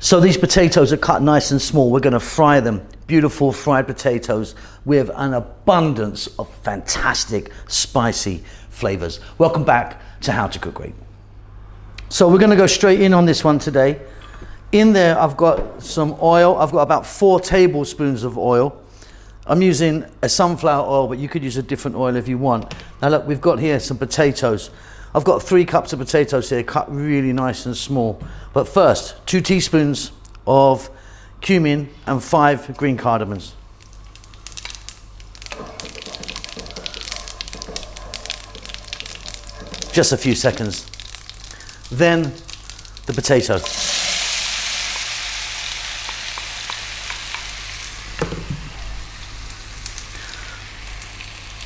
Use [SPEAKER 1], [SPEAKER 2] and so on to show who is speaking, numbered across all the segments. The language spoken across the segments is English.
[SPEAKER 1] So these potatoes are cut nice and small. We're going to fry them. Beautiful fried potatoes with an abundance of fantastic spicy flavors. Welcome back to How to Cook Great. So we're going to go straight in on this one today. In there I've got some oil. I've got about 4 tablespoons of oil. I'm using a sunflower oil, but you could use a different oil if you want. Now look, we've got here some potatoes. I've got 3 cups of potatoes here, cut really nice and small. But first, 2 teaspoons of cumin and 5 green cardamoms. Just a few seconds. Then the potato.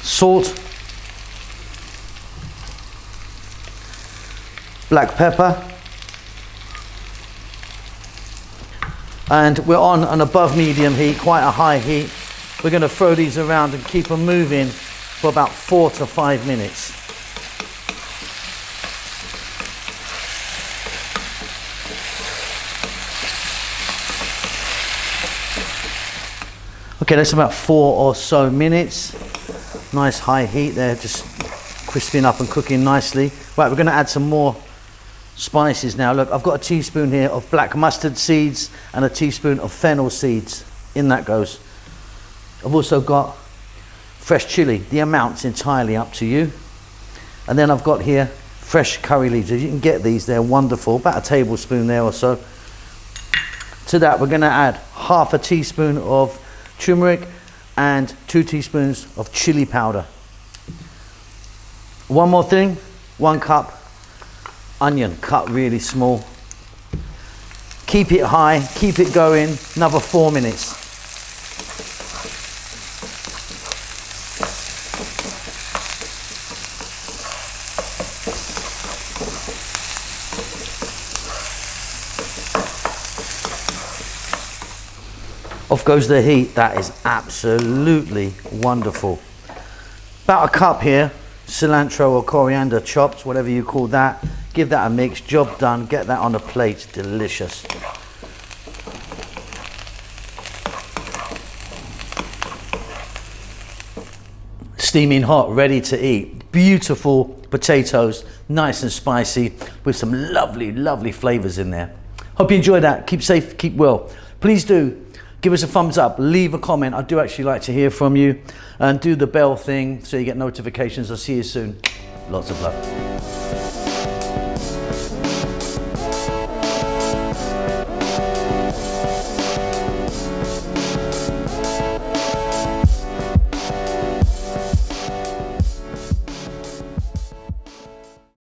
[SPEAKER 1] Salt, black pepper, and we're on an above medium heat, quite a high heat. We're going to throw these around and keep them moving for about 4 to 5 minutes. Okay, that's about 4 or so minutes. Nice high heat there, just crisping up and cooking nicely. Right, we're going to add some more spices now. Look, I've got a teaspoon here of black mustard seeds and a teaspoon of fennel seeds. In that goes. I've also got fresh chili. The amount's entirely up to you. And then I've got here fresh curry leaves. You can get these, they're wonderful. About a tablespoon there or so. To that, we're going to add half a teaspoon of turmeric and 2 teaspoons of chili powder. One more thing, 1 cup onion, cut really small. Keep it high, keep it going, another 4 minutes. Off goes the heat. That is absolutely wonderful. About a cup here, cilantro or coriander chopped, whatever you call that. Give that a mix, job done, get that on a plate, delicious. Steaming hot, ready to eat. Beautiful potatoes, nice and spicy, with some lovely, lovely flavors in there. Hope you enjoyed that. Keep safe, keep well. Please do give us a thumbs up, leave a comment. I do actually like to hear from you, and do the bell thing so you get notifications. I'll see you soon. Lots of love.